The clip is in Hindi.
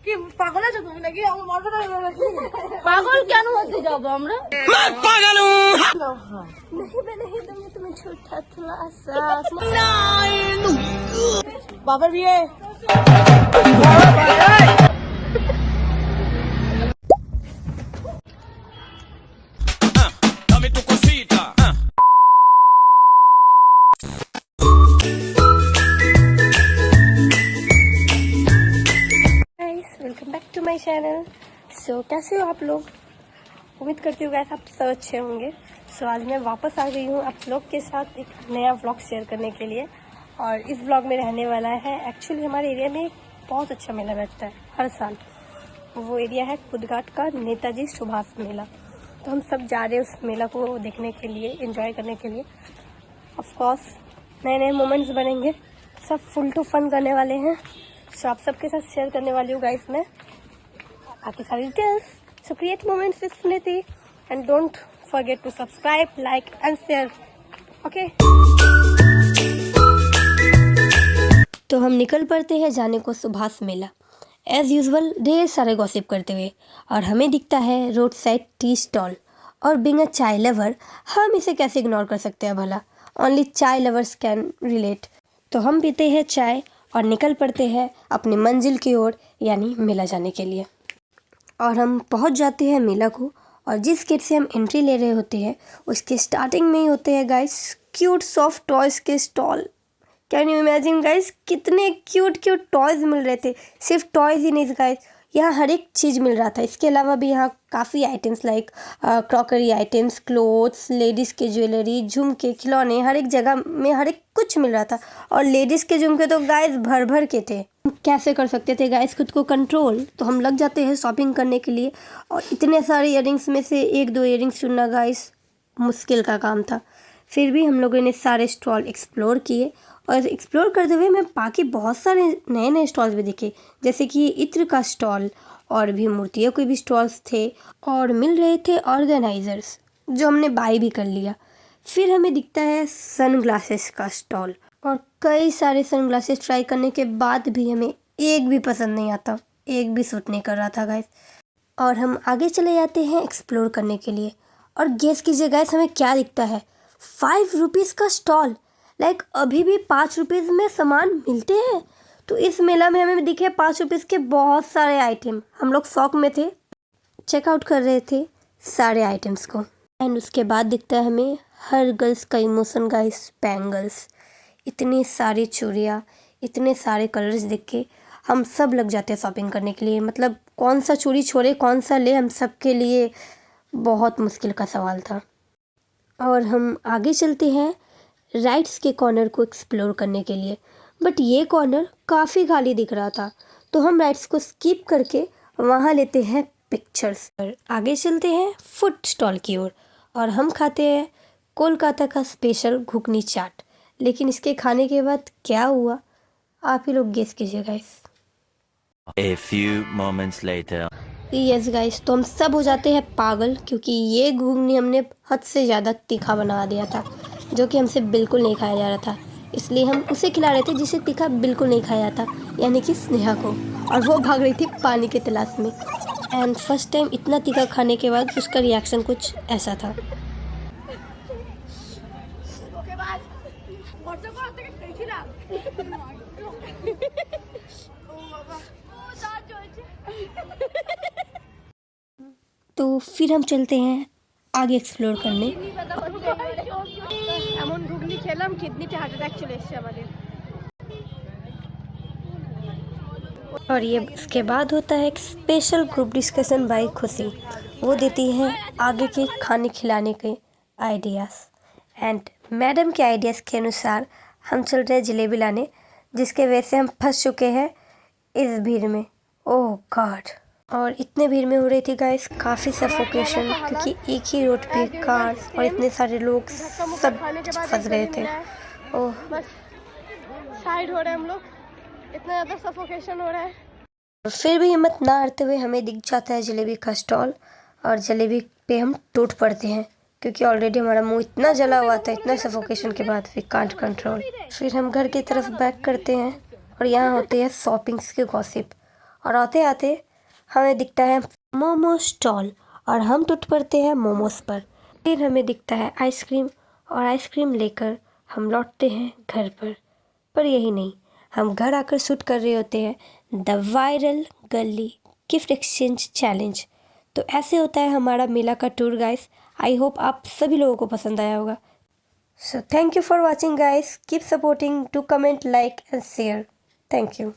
কি পাগল আছো তুমি নাকি? আমার মাথাটা পাগল কেন হতে যাবো আমরা? পাগল नहीं तुम्हें झूठा खुलासा बाबर भी है। Welcome back to my channel. So कैसे हो आप लोग? उम्मीद करती हूँ गाइस आप सब अच्छे होंगे। सो आज मैं वापस आ गई हूँ आप लोग के साथ एक नया व्लॉग शेयर करने के लिए। और इस व्लॉग में रहने वाला है, एक्चुअली हमारे एरिया में एक बहुत अच्छा मेला लगता है हर साल। वो एरिया है खुदघाट का नेताजी सुभाष मेला। तो हम सब जा रहे हैं उस मेला को देखने के लिए, एंजॉय करने के लिए। ऑफकोर्स नए नए मोमेंट्स बनेंगे, सब फुल टू फन करने वाले हैं। सो आप सबके साथ शेयर करने वाली हूँ गाइस मैं आपकी सारी details. So create moments with Smriti and don't forget to subscribe, like and share. Okay, तो हम निकल पड़ते हैं जाने को सुभाष मेला। एज यूजुअल ढेर सारे गॉसिप करते हुए, और हमें दिखता है रोड साइड टी स्टॉल। और बीइंग अ चाय लवर हम इसे कैसे इग्नोर कर सकते हैं भला? ओनली चाय लवर्स कैन रिलेट। तो हम पीते हैं चाय और निकल पड़ते हैं अपनी मंजिल की ओर, यानी मेला जाने के लिए। और हम पहुंच जाते हैं मेला को, और जिस गेट से हम एंट्री ले रहे होते हैं उसके स्टार्टिंग में ही होते हैं गाइस क्यूट सॉफ्ट टॉयज़ के stall. Can you imagine guys, कितने क्यूट क्यूट टॉयज़ मिल रहे थे। सिर्फ टॉयज़ ही नहीं गाइस, यहाँ हर एक चीज़ मिल रहा था। इसके अलावा भी यहाँ काफ़ी items like crockery items, clothes, ladies के ज्वेलरी, झुमके, खिलौने, हर एक जगह में हर एक कुछ मिल रहा था। और लेडीज़ के झुमके तो गाइस भर भर के थे। कैसे कर सकते थे गाइस खुद को कंट्रोल? तो हम लग जाते हैं शॉपिंग करने के लिए। और इतने सारे इयररिंग्स में से एक दो इयररिंग्स चुनना गाइस मुश्किल का काम था। फिर भी हम लोगों ने सारे स्टॉल एक्सप्लोर किए, और एक्सप्लोर करते हुए मैं बाकी बहुत सारे नए नए स्टॉल्स भी देखे, जैसे कि इत्र का स्टॉल, और भी मूर्तियों के भी स्टॉल्स थे, और मिल रहे थे ऑर्गेनाइजर्स जो हमने बाय भी कर लिया। फिर हमें दिखता है सन ग्लासेस का स्टॉल, और कई सारे सन ग्लासेस ट्राई करने के बाद भी हमें एक भी पसंद नहीं आता, एक भी सूट नहीं कर रहा था गाइस। और हम आगे चले जाते हैं एक्सप्लोर करने के लिए, और गेस कीजिए गाइस हमें क्या दिखता है? 5 रुपीज़ का स्टॉल। लाइक अभी भी 5 रुपीज़ में सामान मिलते हैं। तो इस मेला में हमें दिखे 5 रुपीज़ के बहुत सारे आइटम। हम लोग शॉक में थे, चेकआउट कर रहे थे सारे आइटम्स को। एंड उसके बाद दिखता है हमें हर गर्ल्स का इमोशन गाइस, बैंगल्स। इतनी सारी चूड़ियाँ, इतने सारे कलर्स देख के हम सब लग जाते हैं शॉपिंग करने के लिए। मतलब कौन सा चूड़ी छोड़े कौन सा ले, हम सब के लिए बहुत मुश्किल का सवाल था। और हम आगे चलते हैं राइट्स के कॉर्नर को एक्सप्लोर करने के लिए, बट ये कॉर्नर काफ़ी खाली दिख रहा था। तो हम राइट्स को स्किप करके वहाँ लेते हैं पिक्चर्स। और आगे चलते हैं फूड स्टॉल की ओर, और हम खाते हैं कोलकाता का स्पेशल घुगनी चाट। लेकिन इसके खाने के बाद क्या हुआ आप ही लोग गेस कीजिए guys. A few moments later. Yes guys, तो हम सब हो जाते हैं पागल, क्योंकि ये घुगनी हमने हद से ज़्यादा तीखा बना दिया था, जो कि हमसे बिल्कुल नहीं खाया जा रहा था। इसलिए हम उसे खिला रहे थे जिसे तीखा बिल्कुल नहीं खाया था, यानी कि स्नेहा को। और वो भाग रही थी पानी की तलाश में। एंड फर्स्ट टाइम इतना तीखा खाने के बाद उसका रिएक्शन कुछ ऐसा था। तो फिर हम चलते हैं आगे एक्सप्लोर करने। और ये इसके बाद होता है एक स्पेशल ग्रुप डिस्कशन बाय खुशी। वो देती है आगे के खाने खिलाने के आइडियाज़। एंड मैडम के आइडियाज़ के अनुसार हम चल रहे हैं जलेबी लाने, जिसके वजह से हम फंस चुके हैं इस भीड़ में। ओह गॉड! और इतने भीड़ में हो रही थी गाइस काफ़ी सफोकेशन, क्योंकि एक ही रोड पे कार्स और इतने सारे लोग सब फंस गए थे। ओह, साइड हो रहे हम लोग, इतना ज़्यादा सफोकेशन हो रहा है। फिर भी हिम्मत ना हारते हुए हमें दिख जाता है जलेबी का स्टॉल, और जलेबी पे हम टूट पड़ते हैं, क्योंकि ऑलरेडी हमारा मुंह इतना जला हुआ था, इतना सफोकेशन के बाद वी कांट कंट्रोल। फिर हम घर की तरफ बैक करते हैं, और यहाँ होते हैं शॉपिंग्स के गॉसिप। और आते आते हमें दिखता है मोमो स्टॉल और हम टूट पड़ते हैं मोमोज पर। फिर हमें दिखता है आइसक्रीम और आइसक्रीम लेकर हम लौटते हैं घर पर यही नहीं, हम घर आकर शूट कर रहे होते हैं द वायरल गली गिफ्ट एक्सचेंज चैलेंज। तो ऐसे होता है हमारा मेला का टूर गाइस। आई होप आप सभी लोगों को पसंद आया होगा। So thank you for watching guys, keep supporting, to comment, like and share. Thank you.